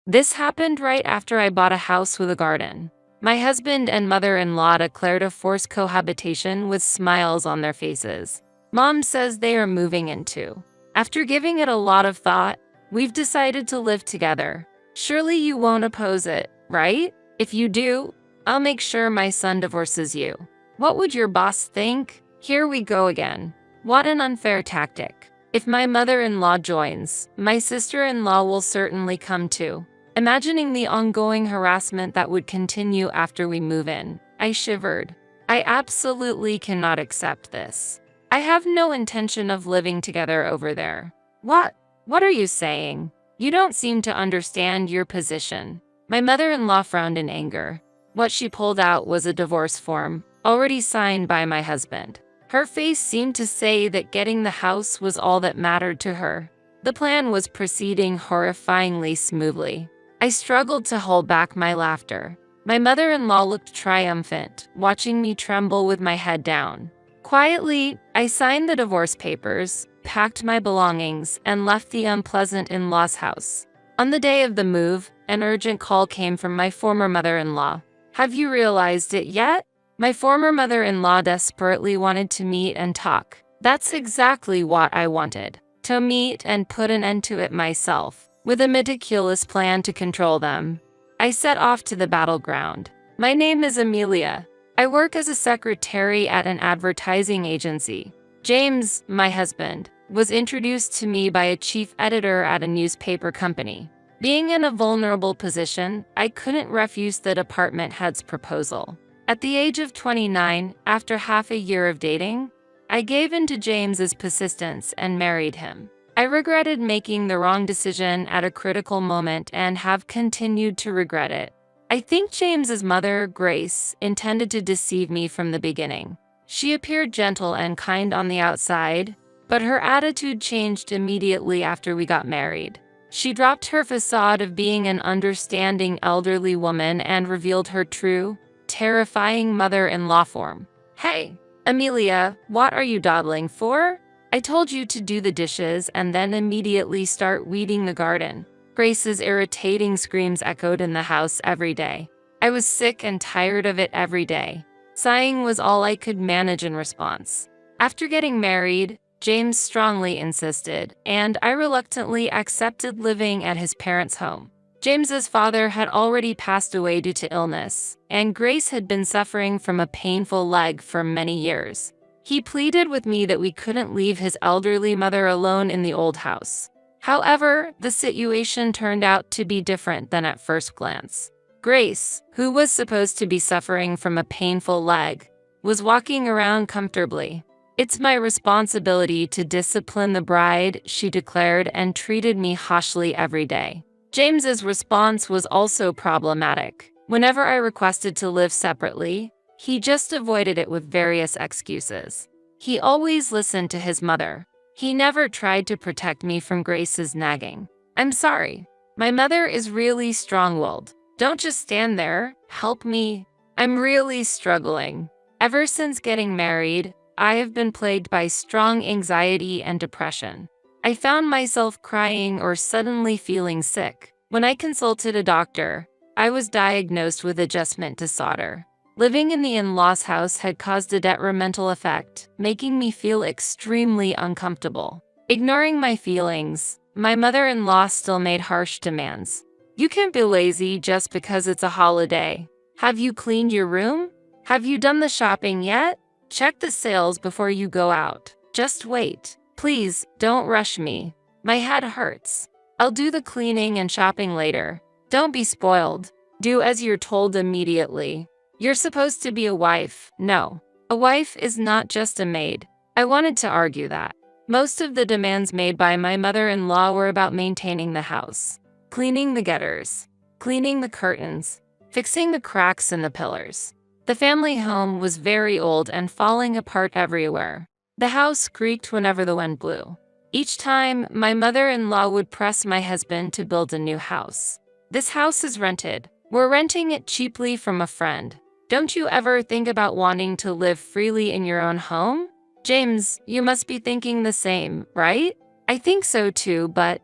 This happened right after I bought a house with a garden. My husband and mother-in-law declared a forced cohabitation with smiles on their faces. Mom says they are moving in too. After giving it a lot of thought, we've decided to live together. Surely you won't oppose it, right? If you do, I'll make sure my son divorces you. What would your boss think? Here we go again. What an unfair tactic. If my mother-in-law joins, my sister-in-law will certainly come too. Imagining the ongoing harassment that would continue after we move in, I shivered. I absolutely cannot accept this. I have no intention of living together over there. What? What are you saying? You don't seem to understand your position. My mother-in-law frowned in anger. What she pulled out was a divorce form, already signed by my husband. Her face seemed to say that getting the house was all that mattered to her. The plan was proceeding horrifyingly smoothly. I struggled to hold back my laughter. My mother-in-law looked triumphant, watching me tremble with my head down. Quietly, I signed the divorce papers, packed my belongings, and left the unpleasant in-laws house. On the day of the move, an urgent call came from my former mother-in-law. Have you realized it yet? My former mother-in-law desperately wanted to meet and talk. That's exactly what I wanted. To meet and put an end to it myself, with a meticulous plan to control them. I set off to the battleground. My name is Amelia. I work as a secretary at an advertising agency. James, my husband, was introduced to me by a chief editor at a newspaper company. Being in a vulnerable position, I couldn't refuse the department head's proposal. At the age of 29, after half a year of dating, I gave in to James's persistence and married him. I regretted making the wrong decision at a critical moment and have continued to regret it. I think James's mother, Grace, intended to deceive me from the beginning. She appeared gentle and kind on the outside, but her attitude changed immediately after we got married. She dropped her facade of being an understanding elderly woman and revealed her true, terrifying mother-in-law form. Hey, Amelia, what are you dawdling for? I told you to do the dishes and then immediately start weeding the garden. Grace's irritating screams echoed in the house every day. I was sick and tired of it every day. Sighing was all I could manage in response. After getting married, James strongly insisted, and I reluctantly accepted living at his parents' home. James's father had already passed away due to illness, and Grace had been suffering from a painful leg for many years. He pleaded with me that we couldn't leave his elderly mother alone in the old house. However, the situation turned out to be different than at first glance. Grace, who was supposed to be suffering from a painful leg, was walking around comfortably. It's my responsibility to discipline the bride, she declared, and treated me harshly every day. James's response was also problematic. Whenever I requested to live separately, he just avoided it with various excuses. He always listened to his mother. He never tried to protect me from Grace's nagging. I'm sorry. My mother is really strong-willed. Don't just stand there. Help me. I'm really struggling. Ever since getting married, I have been plagued by strong anxiety and depression. I found myself crying or suddenly feeling sick. When I consulted a doctor, I was diagnosed with adjustment disorder. Living in the in-laws house had caused a detrimental effect, making me feel extremely uncomfortable. Ignoring my feelings, my mother-in-law still made harsh demands. You can't be lazy just because it's a holiday. Have you cleaned your room? Have you done the shopping yet? Check the sales before you go out. Just wait. Please, don't rush me. My head hurts. I'll do the cleaning and shopping later. Don't be spoiled. Do as you're told immediately. You're supposed to be a wife. No. A wife is not just a maid. I wanted to argue that. Most of the demands made by my mother-in-law were about maintaining the house, cleaning the gutters, cleaning the curtains, fixing the cracks in the pillars. The family home was very old and falling apart everywhere. The house creaked whenever the wind blew. Each time, my mother-in-law would press my husband to build a new house. This house is rented. We're renting it cheaply from a friend. Don't you ever think about wanting to live freely in your own home? James, you must be thinking the same, right? I think so too, but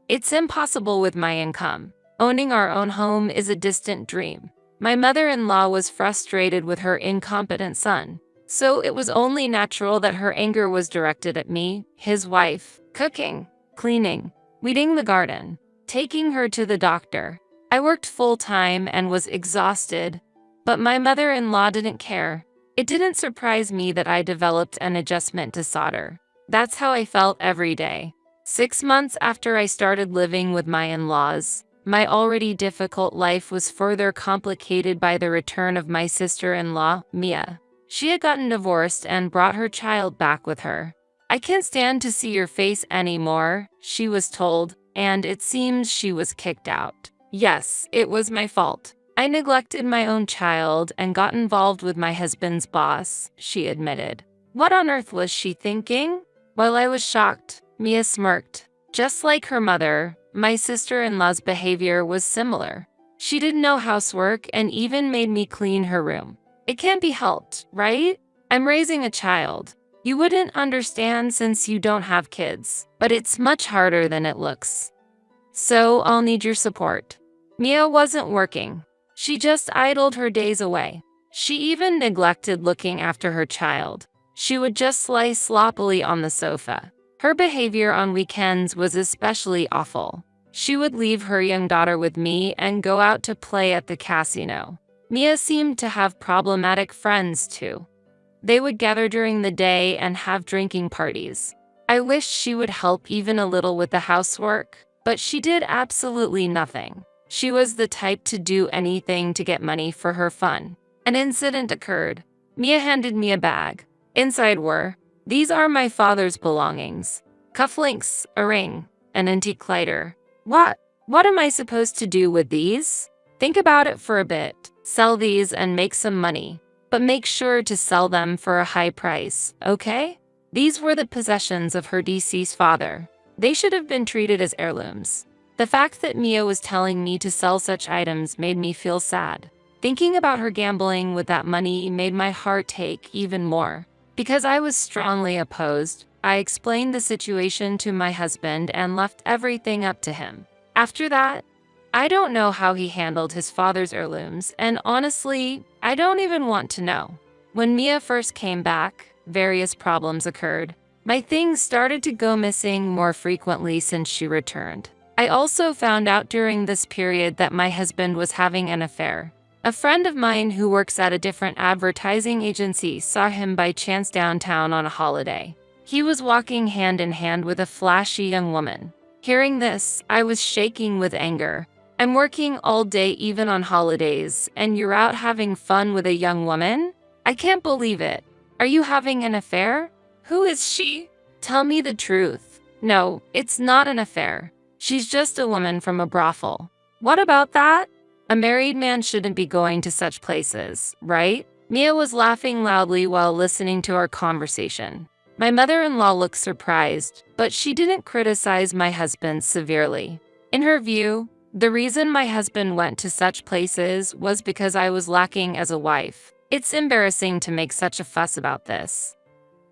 it's impossible with my income. Owning our own home is a distant dream. My mother-in-law was frustrated with her incompetent son, so it was only natural that her anger was directed at me, his wife, cooking, cleaning, weeding the garden, taking her to the doctor. I worked full-time and was exhausted, but my mother-in-law didn't care. It didn't surprise me that I developed an adjustment to solder. That's how I felt every day. 6 months after I started living with my in-laws, my already difficult life was further complicated by the return of my sister-in-law, Mia. She had gotten divorced and brought her child back with her. "I can't stand to see your face anymore," she was told, and it seems she was kicked out. Yes, it was my fault. I neglected my own child and got involved with my husband's boss, she admitted. What on earth was she thinking? While I was shocked, Mia smirked. Just like her mother, my sister-in-law's behavior was similar. She didn't know housework and even made me clean her room. It can't be helped, right? I'm raising a child. You wouldn't understand since you don't have kids, but it's much harder than it looks. So I'll need your support. Mia wasn't working. She just idled her days away. She even neglected looking after her child. She would just lie sloppily on the sofa. Her behavior on weekends was especially awful. She would leave her young daughter with me and go out to play at the casino. Mia seemed to have problematic friends too. They would gather during the day and have drinking parties. I wished she would help even a little with the housework, but she did absolutely nothing. She was the type to do anything to get money for her fun. An incident occurred. Mia handed me a bag. Inside were, "These are my father's belongings. Cufflinks, a ring, an antique lighter." What am I supposed to do with these? Think about it for a bit. Sell these and make some money. But make sure to sell them for a high price, okay? These were the possessions of her deceased father. They should have been treated as heirlooms. The fact that Mia was telling me to sell such items made me feel sad. Thinking about her gambling with that money made my heart ache even more. Because I was strongly opposed, I explained the situation to my husband and left everything up to him. After that, I don't know how he handled his father's heirlooms, and honestly, I don't even want to know. When Mia first came back, various problems occurred. My things started to go missing more frequently since she returned. I also found out during this period that my husband was having an affair. A friend of mine who works at a different advertising agency saw him by chance downtown on a holiday. He was walking hand in hand with a flashy young woman. Hearing this, I was shaking with anger. I'm working all day even on holidays, and you're out having fun with a young woman? I can't believe it. Are you having an affair? Who is she? Tell me the truth. No, it's not an affair. She's just a woman from a brothel. What about that? A married man shouldn't be going to such places, right? Mia was laughing loudly while listening to our conversation. My mother-in-law looked surprised, but she didn't criticize my husband severely. In her view, the reason my husband went to such places was because I was lacking as a wife. It's embarrassing to make such a fuss about this.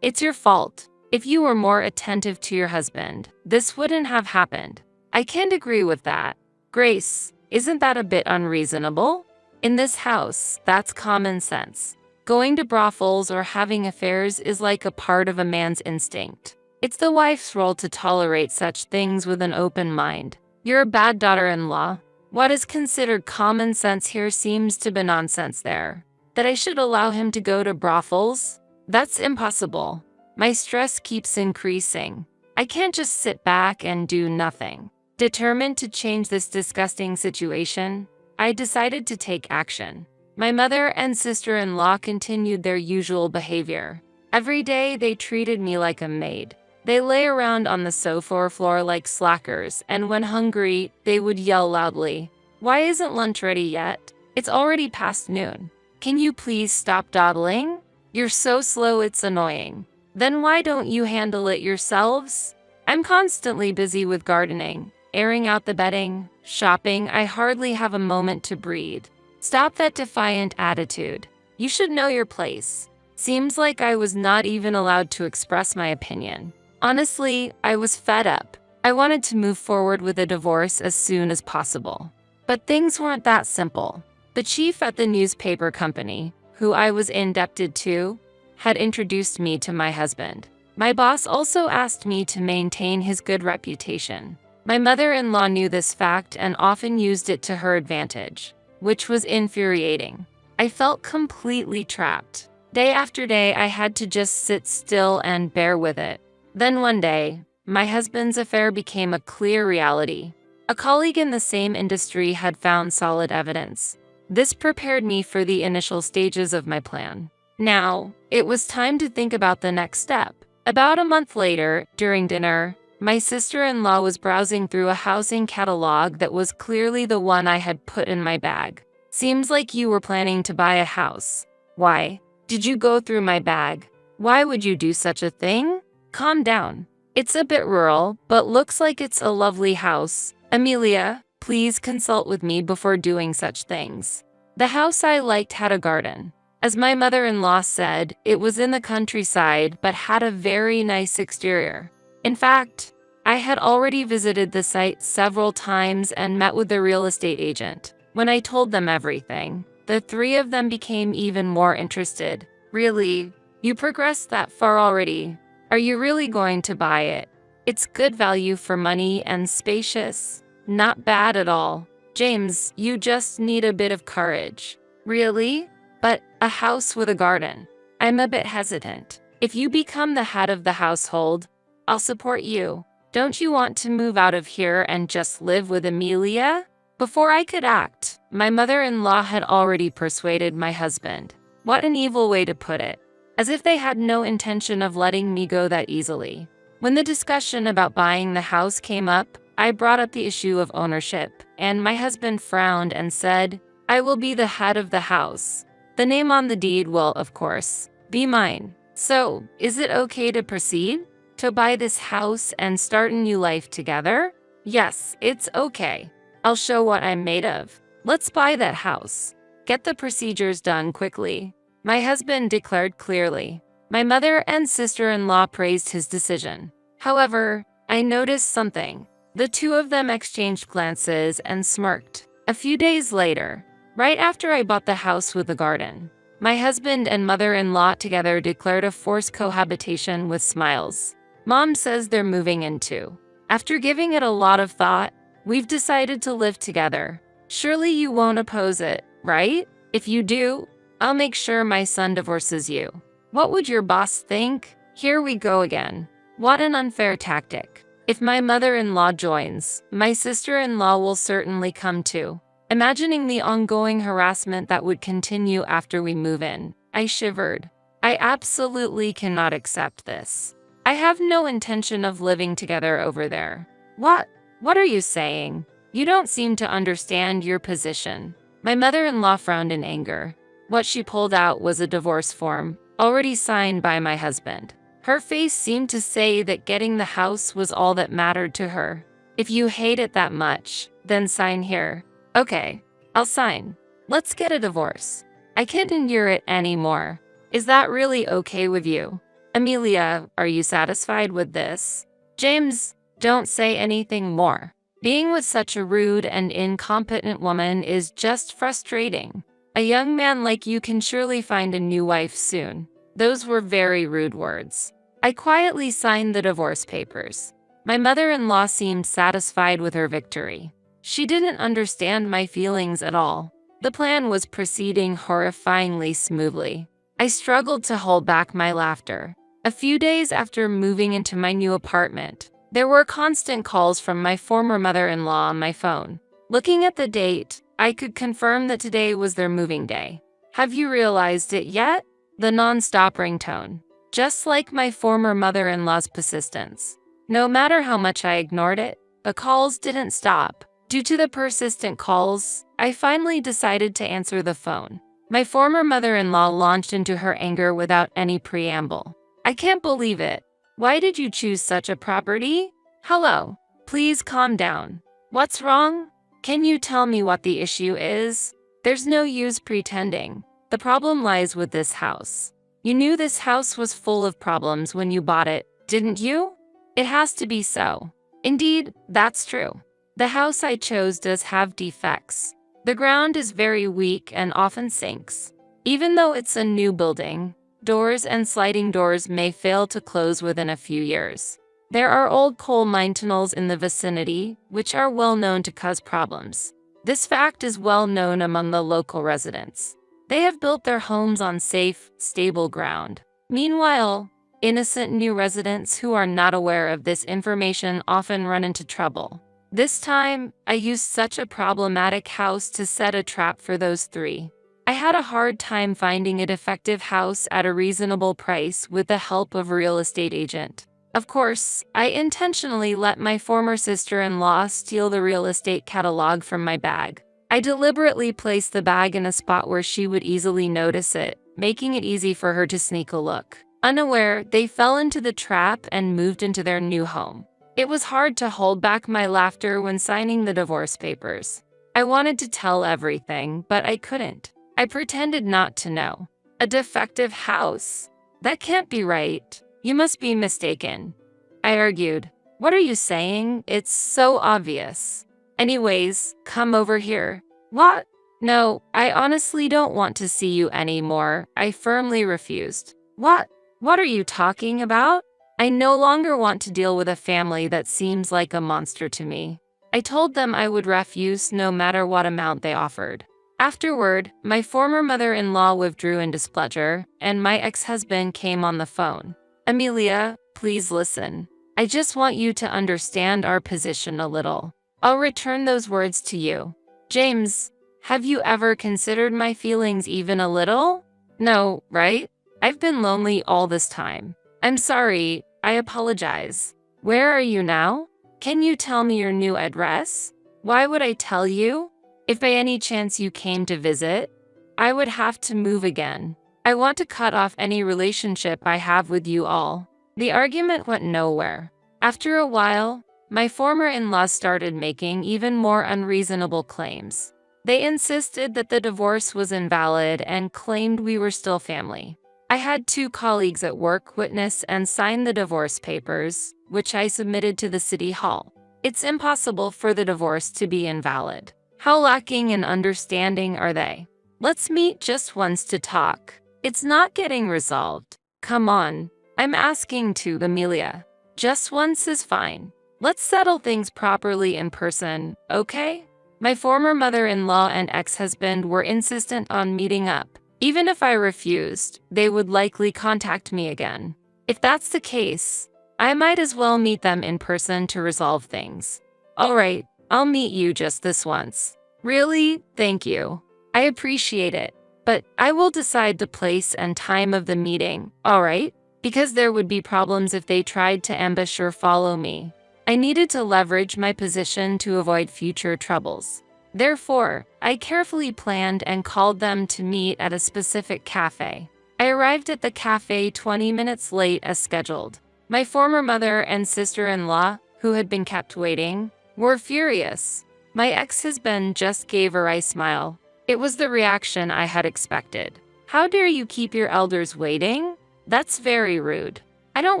It's your fault. If you were more attentive to your husband, this wouldn't have happened. I can't agree with that. Grace, isn't that a bit unreasonable? In this house, that's common sense. Going to brothels or having affairs is like a part of a man's instinct. It's the wife's role to tolerate such things with an open mind. You're a bad daughter-in-law. What is considered common sense here seems to be nonsense there. That I should allow him to go to brothels? That's impossible. My stress keeps increasing. I can't just sit back and do nothing. Determined to change this disgusting situation, I decided to take action. My mother and sister-in-law continued their usual behavior. Every day they treated me like a maid. They lay around on the sofa or floor like slackers, and when hungry, they would yell loudly. Why isn't lunch ready yet? It's already past noon. Can you please stop dawdling? You're so slow it's annoying. Then why don't you handle it yourselves? I'm constantly busy with gardening, airing out the bedding, shopping. I hardly have a moment to breathe. Stop that defiant attitude. You should know your place. Seems like I was not even allowed to express my opinion. Honestly, I was fed up. I wanted to move forward with a divorce as soon as possible. But things weren't that simple. The chief at the newspaper company, who I was indebted to, had introduced me to my husband. My boss also asked me to maintain his good reputation. My mother-in-law knew this fact and often used it to her advantage, which was infuriating. I felt completely trapped. Day after day, I had to just sit still and bear with it. Then one day, my husband's affair became a clear reality. A colleague in the same industry had found solid evidence. This prepared me for the initial stages of my plan. Now, it was time to think about the next step. About a month later, during dinner, my sister-in-law was browsing through a housing catalog that was clearly the one I had put in my bag. "Seems like you were planning to buy a house. Why? Did you go through my bag? Why would you do such a thing? Calm down. It's a bit rural, but looks like it's a lovely house. Amelia, please consult with me before doing such things." The house I liked had a garden. As my mother-in-law said, it was in the countryside but had a very nice exterior. In fact, I had already visited the site several times and met with the real estate agent. When I told them everything, the three of them became even more interested. "Really? You progressed that far already? Are you really going to buy it? It's good value for money and spacious. Not bad at all. James, you just need a bit of courage." "Really? But a house with a garden?" I'm a bit hesitant. "If you become the head of the household, I'll support you. Don't you want to move out of here and just live with Amelia?" Before I could act, my mother-in-law had already persuaded my husband. What an evil way to put it. As if they had no intention of letting me go that easily. When the discussion about buying the house came up, I brought up the issue of ownership, and my husband frowned and said, "I will be the head of the house. The name on the deed will, of course, be mine. So, is it okay to proceed? To buy this house and start a new life together?" "Yes, it's okay. I'll show what I'm made of. Let's buy that house. Get the procedures done quickly," my husband declared clearly. My mother and sister-in-law praised his decision. However, I noticed something. The two of them exchanged glances and smirked. A few days later, right after I bought the house with the garden, my husband and mother-in-law together declared a forced cohabitation with smiles. Mom says they're moving in too. After giving it a lot of thought, we've decided to live together. Surely you won't oppose it, right? If you do, I'll make sure my son divorces you. What would your boss think? Here we go again. What an unfair tactic. If my mother-in-law joins, my sister-in-law will certainly come too. Imagining the ongoing harassment that would continue after we move in, I shivered. I absolutely cannot accept this. I have no intention of living together over there. What? What are you saying? You don't seem to understand your position. My mother-in-law frowned in anger. What she pulled out was a divorce form, already signed by my husband. Her face seemed to say that getting the house was all that mattered to her. "If you hate it that much, then sign here." "Okay, I'll sign. Let's get a divorce. I can't endure it anymore. Is that really okay with you? Amelia, are you satisfied with this?" "James, don't say anything more. Being with such a rude and incompetent woman is just frustrating. A young man like you can surely find a new wife soon." Those were very rude words. I quietly signed the divorce papers. My mother-in-law seemed satisfied with her victory. She didn't understand my feelings at all. The plan was proceeding horrifyingly smoothly. I struggled to hold back my laughter. A few days after moving into my new apartment, there were constant calls from my former mother-in-law on my phone. Looking at the date, I could confirm that today was their moving day. "Have you realized it yet?" The non-stop ringtone. Just like my former mother-in-law's persistence. No matter how much I ignored it, the calls didn't stop. Due to the persistent calls, I finally decided to answer the phone. My former mother-in-law launched into her anger without any preamble. "I can't believe it. Why did you choose such a property? Hello. Please calm down. What's wrong? Can you tell me what the issue is? There's no use pretending. The problem lies with this house. You knew this house was full of problems when you bought it, didn't you? It has to be so. Indeed, that's true. The house I chose does have defects. The ground is very weak and often sinks. Even though it's a new building, doors and sliding doors may fail to close within a few years. There are old coal mine tunnels in the vicinity, which are well known to cause problems. This fact is well known among the local residents. They have built their homes on safe, stable ground. Meanwhile, innocent new residents who are not aware of this information often run into trouble. This time, I used such a problematic house to set a trap for those three. I had a hard time finding a defective house at a reasonable price with the help of a real estate agent. Of course, I intentionally let my former sister-in-law steal the real estate catalog from my bag. I deliberately placed the bag in a spot where she would easily notice it, making it easy for her to sneak a look. Unaware, they fell into the trap and moved into their new home. It was hard to hold back my laughter when signing the divorce papers. I wanted to tell everything, but I couldn't. I pretended not to know. A defective house? That can't be right. You must be mistaken. I argued. What are you saying? It's so obvious. Anyways, come over here. What? No, I honestly don't want to see you anymore. I firmly refused. What? What are you talking about? I no longer want to deal with a family that seems like a monster to me. I told them I would refuse no matter what amount they offered. Afterward, my former mother-in-law withdrew in displeasure, and my ex-husband came on the phone. Amelia, please listen. I just want you to understand our position a little. I'll return those words to you. James, have you ever considered my feelings even a little? No, right? I've been lonely all this time. I'm sorry, I apologize. Where are you now? Can you tell me your new address? Why would I tell you? If by any chance you came to visit, I would have to move again. I want to cut off any relationship I have with you all. The argument went nowhere. After a while, my former in-laws started making even more unreasonable claims. They insisted that the divorce was invalid and claimed we were still family. I had 2 colleagues at work witness and sign the divorce papers, which I submitted to the city hall. It's impossible for the divorce to be invalid. How lacking in understanding are they? Let's meet just once to talk. It's not getting resolved. Come on. I'm asking to, Amelia. Just once is fine. Let's settle things properly in person, okay? My former mother-in-law and ex-husband were insistent on meeting up. Even if I refused, they would likely contact me again. If that's the case, I might as well meet them in person to resolve things. All right, I'll meet you just this once. Really? Thank you. I appreciate it. But I will decide the place and time of the meeting, all right? Because there would be problems if they tried to ambush or follow me. I needed to leverage my position to avoid future troubles. Therefore, I carefully planned and called them to meet at a specific cafe. I arrived at the cafe 20 minutes late as scheduled. My former mother and sister-in-law, who had been kept waiting, were furious. My ex-husband just gave a wry smile. It was the reaction I had expected. How dare you keep your elders waiting? That's very rude. I don't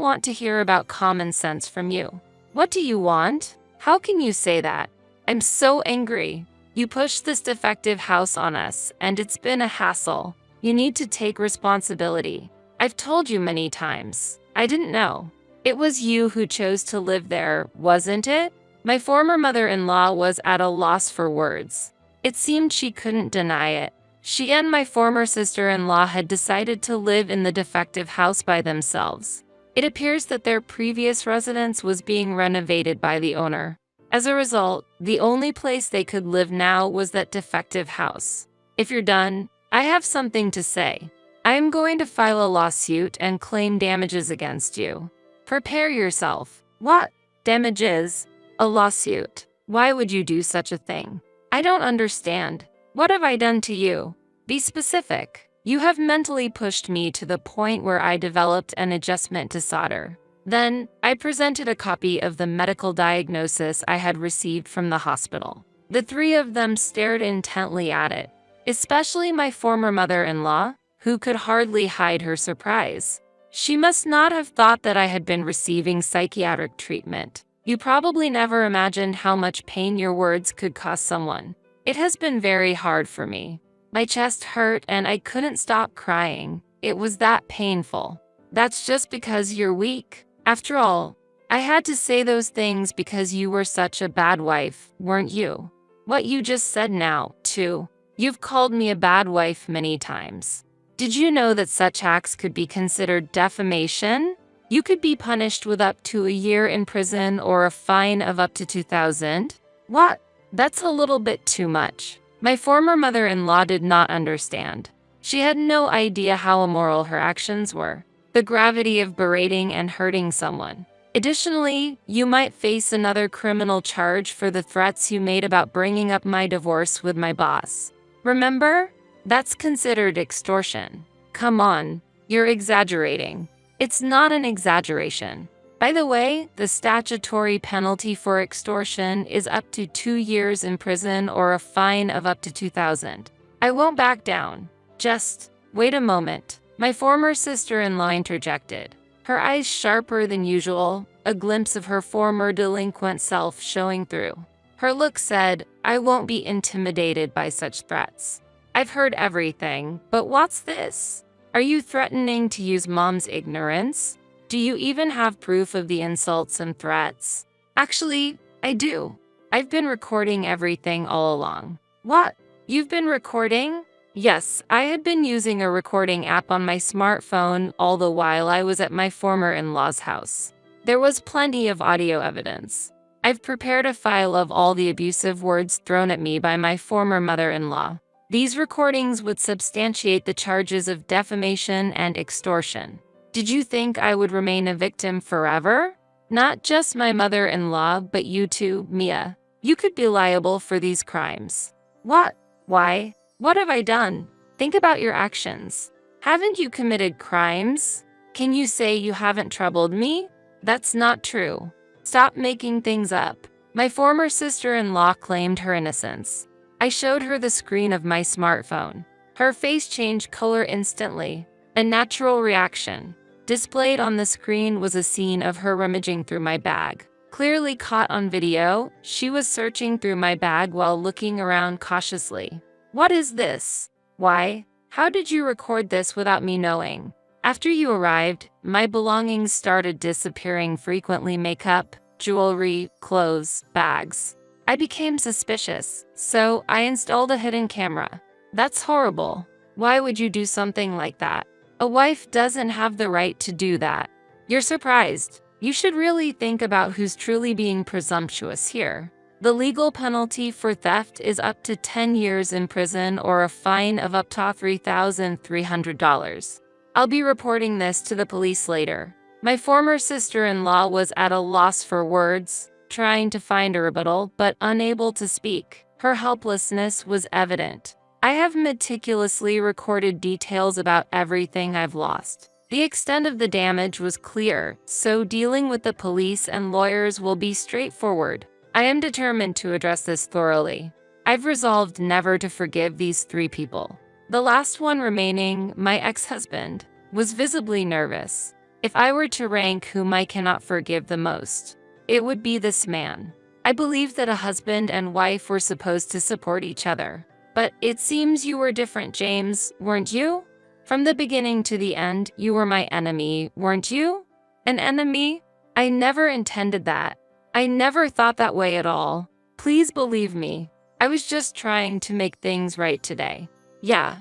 want to hear about common sense from you. What do you want? How can you say that? I'm so angry. You pushed this defective house on us, and it's been a hassle. You need to take responsibility. I've told you many times. I didn't know. It was you who chose to live there, wasn't it? My former mother-in-law was at a loss for words. It seemed she couldn't deny it. She and my former sister-in-law had decided to live in the defective house by themselves. It appears that their previous residence was being renovated by the owner. As a result, the only place they could live now was that defective house. If you're done, I have something to say. I am going to file a lawsuit and claim damages against you. Prepare yourself. What? Damages? A lawsuit? Why would you do such a thing? I don't understand. What have I done to you? Be specific. You have mentally pushed me to the point where I developed an adjustment to solder. Then, I presented a copy of the medical diagnosis I had received from the hospital. The 3 of them stared intently at it, especially my former mother-in-law, who could hardly hide her surprise. She must not have thought that I had been receiving psychiatric treatment. You probably never imagined how much pain your words could cause someone. It has been very hard for me. My chest hurt and I couldn't stop crying. It was that painful. That's just because you're weak. After all, I had to say those things because you were such a bad wife, weren't you? What you just said now, too. You've called me a bad wife many times. Did you know that such acts could be considered defamation? You could be punished with up to a year in prison or a fine of up to $2,000. What? That's a little bit too much. My former mother-in-law did not understand. She had no idea how immoral her actions were, the gravity of berating and hurting someone. Additionally, you might face another criminal charge for the threats you made about bringing up my divorce with my boss. Remember? That's considered extortion. Come on, you're exaggerating. It's not an exaggeration. By the way, the statutory penalty for extortion is up to 2 years in prison or a fine of up to $2,000. I won't back down. Just wait a moment. My former sister-in-law interjected, her eyes sharper than usual, a glimpse of her former delinquent self showing through. Her look said, I won't be intimidated by such threats. I've heard everything, but what's this? Are you threatening to use Mom's ignorance? Do you even have proof of the insults and threats? Actually, I do. I've been recording everything all along. What? You've been recording? Yes, I had been using a recording app on my smartphone all the while I was at my former in-law's house. There was plenty of audio evidence. I've prepared a file of all the abusive words thrown at me by my former mother-in-law. These recordings would substantiate the charges of defamation and extortion. Did you think I would remain a victim forever? Not just my mother-in-law, but you too, Mia. You could be liable for these crimes. What? Why? What have I done? Think about your actions. Haven't you committed crimes? Can you say you haven't troubled me? That's not true. Stop making things up. My former sister-in-law claimed her innocence. I showed her the screen of my smartphone. Her face changed color instantly, a natural reaction. Displayed on the screen was a scene of her rummaging through my bag. Clearly caught on video, she was searching through my bag while looking around cautiously. What is this? Why? How did you record this without me knowing? After you arrived, my belongings started disappearing frequently: makeup, jewelry, clothes, bags. I became suspicious, so I installed a hidden camera. That's horrible. Why would you do something like that? A wife doesn't have the right to do that. You're surprised. You should really think about who's truly being presumptuous here. The legal penalty for theft is up to 10 years in prison or a fine of up to $3,300. I'll be reporting this to the police later. My former sister-in-law was at a loss for words, trying to find a rebuttal but unable to speak. Her helplessness was evident. I have meticulously recorded details about everything I've lost. The extent of the damage was clear, so dealing with the police and lawyers will be straightforward. I am determined to address this thoroughly. I've resolved never to forgive these 3 people. The last one remaining, my ex-husband, was visibly nervous. If I were to rank whom I cannot forgive the most, it would be this man. I believe that a husband and wife were supposed to support each other. But it seems you were different, James, weren't you? From the beginning to the end, you were my enemy, weren't you? An enemy? I never intended that. I never thought that way at all. Please believe me. I was just trying to make things right today. Yeah,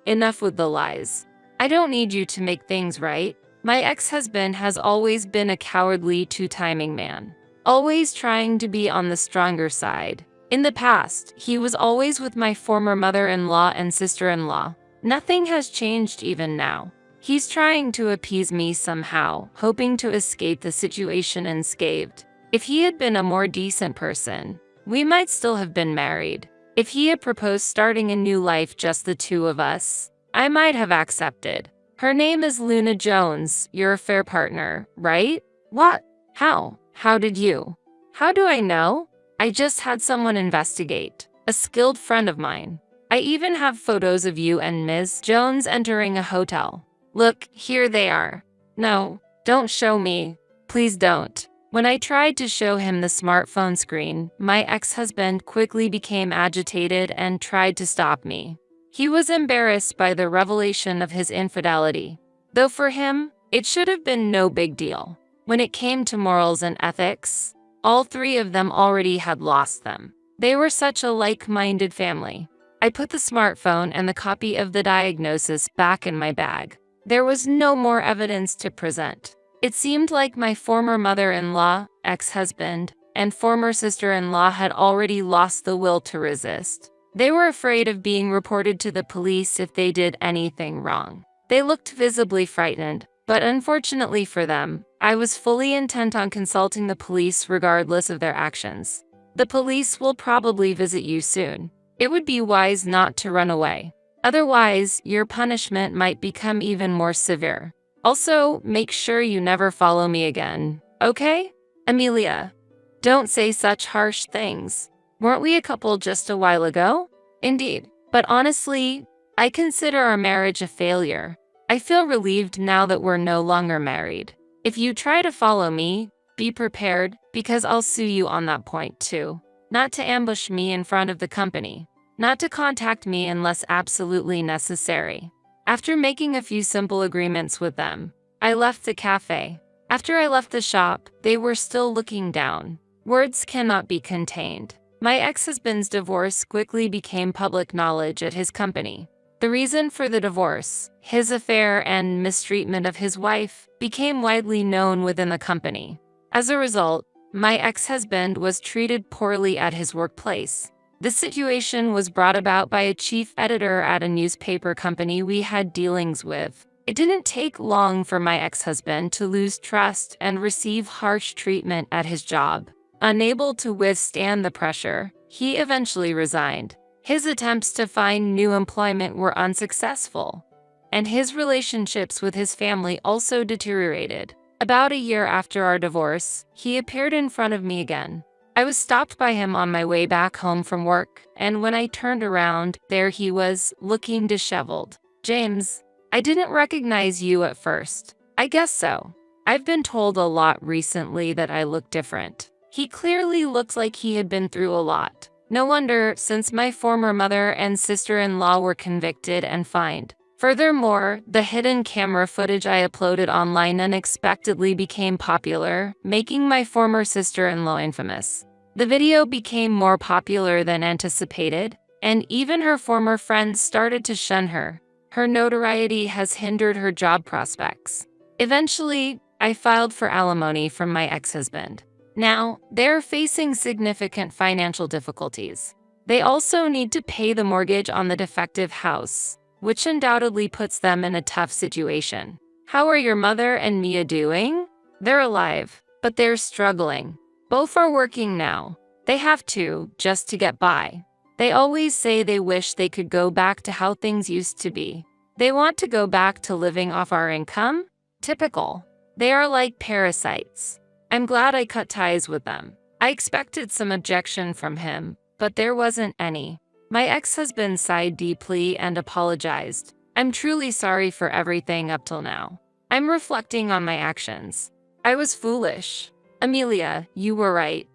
enough with the lies. I don't need you to make things right. My ex-husband has always been a cowardly, two-timing man, always trying to be on the stronger side. In the past, he was always with my former mother-in-law and sister-in-law. Nothing has changed even now. He's trying to appease me somehow, hoping to escape the situation unscathed. If he had been a more decent person, we might still have been married. If he had proposed starting a new life, just the 2 of us, I might have accepted. Her name is Luna Jones, your affair partner, right? What? How? How did you? How do I know? I just had someone investigate, a skilled friend of mine. I even have photos of you and Ms. Jones entering a hotel. Look, here they are. No, don't show me. Please don't. When I tried to show him the smartphone screen, my ex-husband quickly became agitated and tried to stop me. He was embarrassed by the revelation of his infidelity, though for him, it should have been no big deal. When it came to morals and ethics, all three of them already had lost them. They were such a like-minded family. I put the smartphone and the copy of the diagnosis back in my bag. There was no more evidence to present. It seemed like my former mother-in-law, ex-husband, and former sister-in-law had already lost the will to resist. They were afraid of being reported to the police if they did anything wrong. They looked visibly frightened, but unfortunately for them, I was fully intent on consulting the police regardless of their actions. The police will probably visit you soon. It would be wise not to run away. Otherwise, your punishment might become even more severe. Also, make sure you never follow me again, okay? Amelia, don't say such harsh things. Weren't we a couple just a while ago? Indeed. But honestly, I consider our marriage a failure. I feel relieved now that we're no longer married. If you try to follow me, be prepared, because I'll sue you on that point too. Not to ambush me in front of the company. Not to contact me unless absolutely necessary. After making a few simple agreements with them, I left the cafe. After I left the shop, they were still looking down. Words cannot be contained. My ex-husband's divorce quickly became public knowledge at his company. The reason for the divorce, his affair and mistreatment of his wife, became widely known within the company. As a result, my ex-husband was treated poorly at his workplace. The situation was brought about by a chief editor at a newspaper company we had dealings with. It didn't take long for my ex-husband to lose trust and receive harsh treatment at his job. Unable to withstand the pressure, he eventually resigned. His attempts to find new employment were unsuccessful, and his relationships with his family also deteriorated. About a year after our divorce, he appeared in front of me again. I was stopped by him on my way back home from work, and when I turned around, there he was, looking disheveled. James, I didn't recognize you at first. I guess so. I've been told a lot recently that I look different. He clearly looked like he had been through a lot. No wonder, since my former mother and sister-in-law were convicted and fined. Furthermore, the hidden camera footage I uploaded online unexpectedly became popular, making my former sister-in-law infamous. The video became more popular than anticipated, and even her former friends started to shun her. Her notoriety has hindered her job prospects. Eventually, I filed for alimony from my ex-husband. Now, they're facing significant financial difficulties. They also need to pay the mortgage on the defective house, which undoubtedly puts them in a tough situation. How are your mother and Mia doing? They're alive, but they're struggling. Both are working now. They have to, just to get by. They always say they wish they could go back to how things used to be. They want to go back to living off our income? Typical. They are like parasites. I'm glad I cut ties with them. I expected some objection from him, but there wasn't any. My ex-husband sighed deeply and apologized. I'm truly sorry for everything up till now. I'm reflecting on my actions. I was foolish. Amelia, you were right.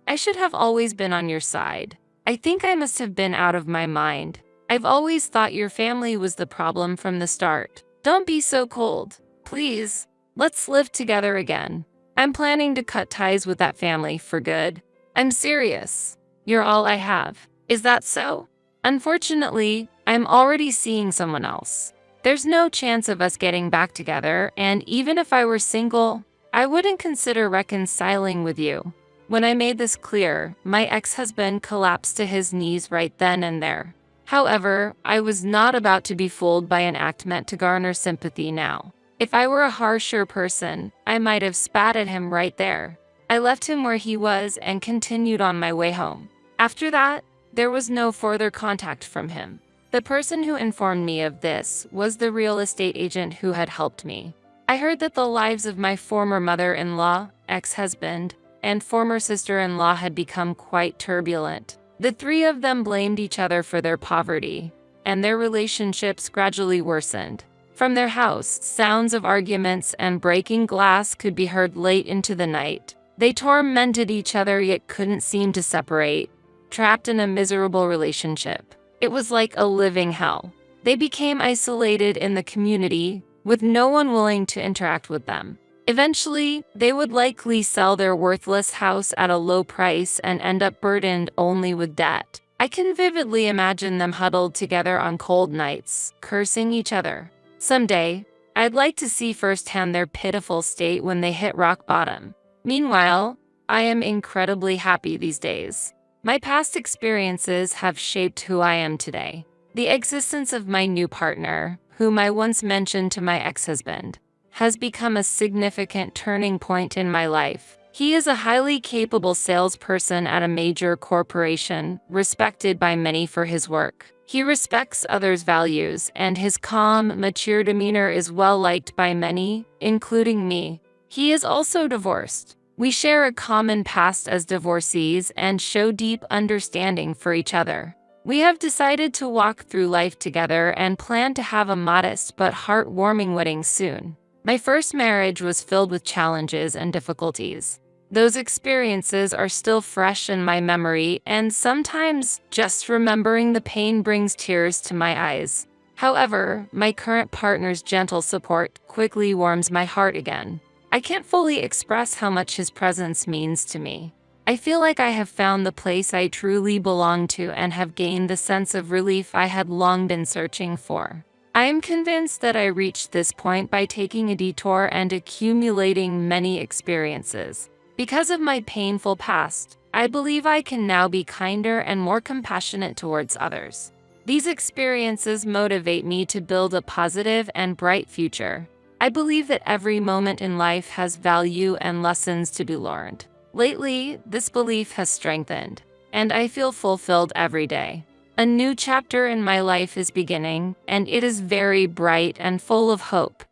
I should have always been on your side. I think I must have been out of my mind. I've always thought your family was the problem from the start. Don't be so cold. Please, let's live together again. I'm planning to cut ties with that family for good. I'm serious. You're all I have. Is that so? Unfortunately, I'm already seeing someone else. There's no chance of us getting back together, and even if I were single, I wouldn't consider reconciling with you. When I made this clear, my ex-husband collapsed to his knees right then and there. However, I was not about to be fooled by an act meant to garner sympathy now. If I were a harsher person, I might have spat at him right there. I left him where he was and continued on my way home. After that, there was no further contact from him. The person who informed me of this was the real estate agent who had helped me. I heard that the lives of my former mother-in-law, ex-husband, and former sister-in-law had become quite turbulent. The three of them blamed each other for their poverty, and their relationships gradually worsened. From their house, sounds of arguments and breaking glass could be heard late into the night. They tormented each other yet couldn't seem to separate, trapped in a miserable relationship. It was like a living hell. They became isolated in the community, with no one willing to interact with them. Eventually, they would likely sell their worthless house at a low price and end up burdened only with debt. I can vividly imagine them huddled together on cold nights, cursing each other. Someday, I'd like to see firsthand their pitiful state when they hit rock bottom. Meanwhile, I am incredibly happy these days. My past experiences have shaped who I am today. The existence of my new partner, whom I once mentioned to my ex-husband, has become a significant turning point in my life. He is a highly capable salesperson at a major corporation, respected by many for his work. He respects others' values, and his calm, mature demeanor is well liked by many, including me. He is also divorced. We share a common past as divorcees and show deep understanding for each other. We have decided to walk through life together and plan to have a modest but heartwarming wedding soon. My first marriage was filled with challenges and difficulties. Those experiences are still fresh in my memory, and sometimes just remembering the pain brings tears to my eyes. However, my current partner's gentle support quickly warms my heart again. I can't fully express how much his presence means to me. I feel like I have found the place I truly belong to and have gained the sense of relief I had long been searching for. I am convinced that I reached this point by taking a detour and accumulating many experiences. Because of my painful past, I believe I can now be kinder and more compassionate towards others. These experiences motivate me to build a positive and bright future. I believe that every moment in life has value and lessons to be learned. Lately, this belief has strengthened, and I feel fulfilled every day. A new chapter in my life is beginning, and it is very bright and full of hope.